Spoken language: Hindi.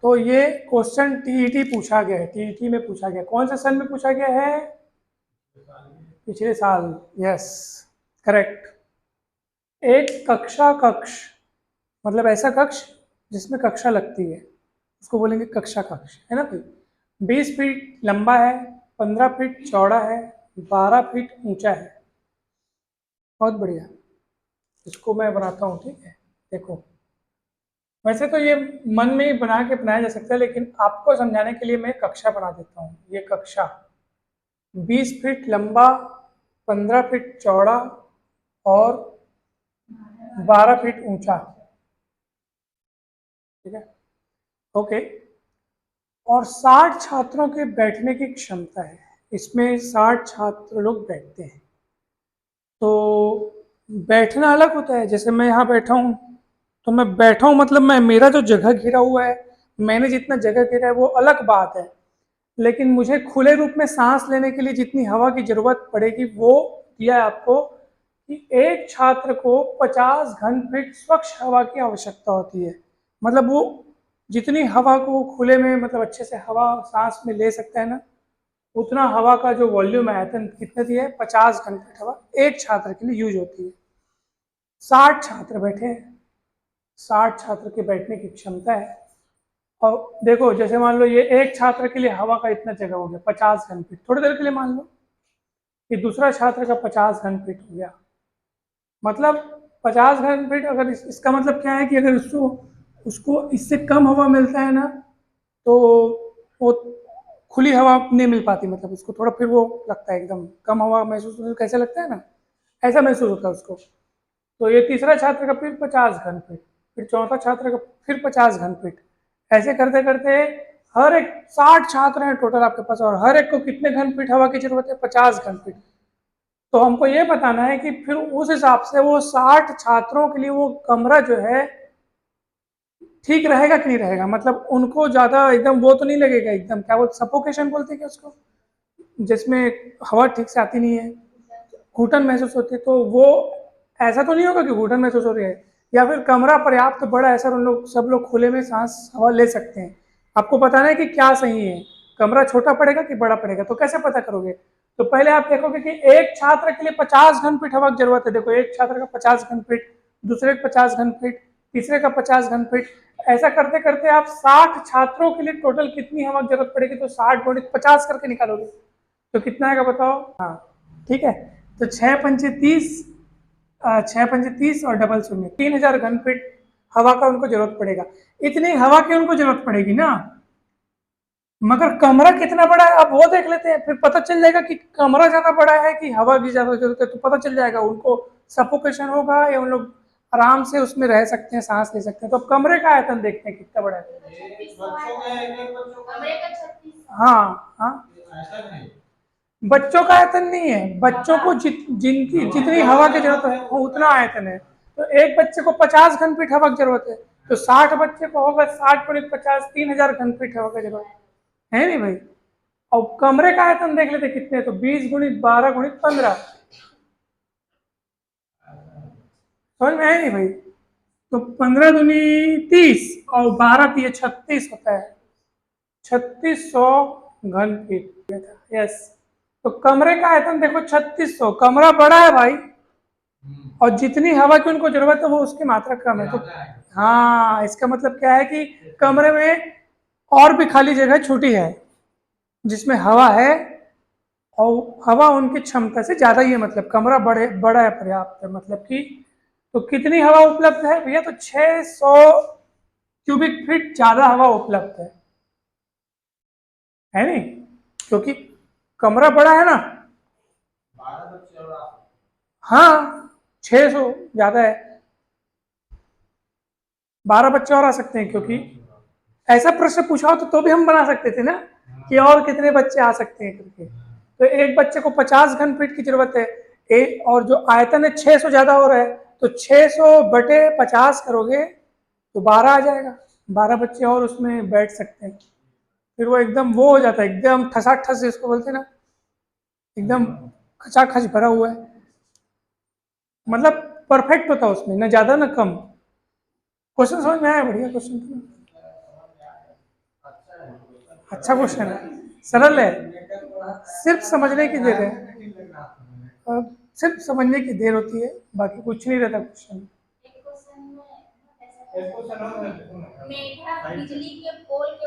तो ये क्वेश्चन टीईटी पूछा गया है, टीईटी में पूछा गया। कौन से सन में पूछा गया है? पिछले साल। Yes, correct. एक कक्षा कक्ष मतलब ऐसा कक्ष जिसमें कक्षा लगती है, उसको बोलेंगे कक्षा कक्ष, है ना भाई। 20 फीट लंबा है, 15 फीट चौड़ा है, 12 फीट ऊंचा है। बहुत बढ़िया। इसको मैं बनाता हूँ, ठीक है। देखो, वैसे तो ये मन में ही बना के बनाया जा सकता है, लेकिन आपको समझाने के लिए मैं कक्षा बना देता हूँ। ये कक्षा 20 फीट लंबा, 15 फीट चौड़ा और 12 फीट ऊंचा, ठीक है। ओके। और 60 छात्रों के बैठने की क्षमता है। इसमें 60 छात्र लोग बैठते हैं। तो बैठना अलग होता है। जैसे मैं यहाँ बैठा हूँ, तो मैं बैठा हूँ मतलब मैं, मेरा जो जगह घिरा हुआ है, मैंने जितना जगह घिरा है वो अलग बात है। लेकिन मुझे खुले रूप में सांस लेने के लिए जितनी हवा की जरूरत पड़ेगी वो दिया है आपको, कि एक छात्र को 50 घन फीट स्वच्छ हवा की आवश्यकता होती है। मतलब वो जितनी हवा को खुले में, मतलब अच्छे से हवा सांस में ले सकता है ना, उतना हवा का जो वॉल्यूम है, आयतन कितने दिया है, 50 घन फीट हवा एक छात्र के लिए यूज होती है। 60 छात्र बैठे हैं, 60 छात्र के बैठने की क्षमता है। और देखो, जैसे मान लो ये एक छात्र के लिए हवा का इतना जगह हो गया 50 घन फीट, थोड़ी देर के लिए मान लो कि दूसरा छात्र का 50 घन फीट हो गया। मतलब 50 घन फीट, अगर इसका मतलब क्या है कि अगर उसको उसको इससे कम हवा मिलता है ना, तो वो खुली हवा नहीं मिल पाती, मतलब उसको थोड़ा फिर वो लगता है एकदम कम हवा महसूस होती है, कैसे लगता है ना, ऐसा महसूस होता है उसको। तो ये तीसरा छात्र का फिर 50 घन फीट, फिर चौथा छात्र का फिर 50 घन फीट, ऐसे करते करते हर एक 60 छात्र हैं टोटल आपके पास, और हर एक को कितने घन फीट हवा की जरूरत है, 50 घन फीट। तो हमको ये बताना है कि फिर उस हिसाब से वो 60 छात्रों के लिए वो कमरा जो है ठीक रहेगा कि नहीं रहेगा, मतलब उनको ज्यादा एकदम वो तो नहीं लगेगा, एकदम क्या बोलते, सफोकेशन बोलते हैं क्या उसको, जिसमें हवा ठीक से आती नहीं है, घुटन महसूस होती है, तो वो ऐसा तो नहीं होगा कि घुटन महसूस हो रही है, या फिर कमरा पर्याप्त बड़ा है सर, उन लोग सब लोग खुले में सांस हवा ले सकते हैं। आपको बताना है कि क्या सही है, कमरा छोटा पड़ेगा कि बड़ा पड़ेगा। तो कैसे पता करोगे? तो पहले आप देखोगे कि एक छात्र के लिए 50 घन फीट हवा की जरूरत है। देखो, एक छात्र का 50 घन फीट, दूसरे का 50 घन फीट, तीसरे का 50 घन फीट, ऐसा करते करते आप 60 छात्रों के लिए टोटल कितनी हवा की जरूरत पड़ेगी, तो 60 गुणित 50 करके निकालोगे तो कितना आएगा बताओ। हाँ, ठीक है। तो 6 पंचे 30, 6 पंचे 30 और डबल शून्य, 3000 घन फीट हवा का उनको जरूरत पड़ेगा। इतनी हवा की उनको जरूरत पड़ेगी ना, मगर कमरा कितना बड़ा है अब वो देख लेते हैं, फिर पता चल जाएगा कि कमरा ज्यादा बड़ा है कि हवा की ज्यादा जरूरत है, तो पता चल जाएगा उनको सफोकेशन होगा या उन लोग आराम से उसमें रह सकते हैं, सांस ले सकते हैं। तो कमरे का आयतन देखते हैं कितना बड़ा है। हाँ हाँ, बच्चों का आयतन नहीं है, बच्चों को जिनकी जितनी हवा की जरूरत है वो उतना आयतन है। तो एक बच्चे को 50 घन फीट हवा की जरूरत है, तो 60 बच्चे को होगा 60 गुणित 50, 3000 घन फीट हवा की जरूरत है नहीं भाई। और कमरे का आयतन देख लेते कितने, तो 20 गुणित 12 गुणित 15, समझ में आया नहीं भाई। तो 15 दूनी 30 और 12 दिए 36 होता है, 3600 घन फीट। यस। तो कमरे का आयतन देखो 3600, कमरा बड़ा है भाई, और जितनी हवा की उनको जरूरत है वो उसकी मात्रा कम है। तो हाँ, इसका मतलब क्या है कि कमरे में और भी खाली जगह छूटी है जिसमें हवा है, और हवा उनकी क्षमता से ज्यादा ही है, मतलब कमरा बड़ा है, पर्याप्त है, मतलब कि तो कितनी हवा उपलब्ध है भैया, तो 600 क्यूबिक फीट ज्यादा हवा उपलब्ध है नहीं, क्योंकि कमरा बड़ा है ना। हाँ, 600 ज्यादा है, 12 बच्चे और आ सकते हैं, क्योंकि ऐसा प्रश्न पूछा हो तो भी हम बना सकते थे ना, कि और कितने बच्चे आ सकते हैं करके। तो एक बच्चे को 50 घन फीट की जरूरत है, और जो आयतन है 600 ज्यादा हो रहा है, तो 600 बटे 50 करोगे तो 12 आ जाएगा, 12 बच्चे और उसमें बैठ सकते हैं। फिर वो एकदम वो हो जाता है, एकदम ठसाठस जिसको बोलते हैं ना, एकदम खचाखच भरा हुआ है, मतलब परफेक्ट होता है उसमें, ना ज्यादा ना कम। क्वेश्चन समझ में आया? बढ़िया क्वेश्चन था। अच्छा क्वेश्चन है, सरल है, सिर्फ समझने की देर है। अ, सिर्फ समझने की देर होती है, बाकी कुछ नहीं रहता क्वेश्चन। एक क्वेश्चन में ऐसा मेढक बिजली के पोल के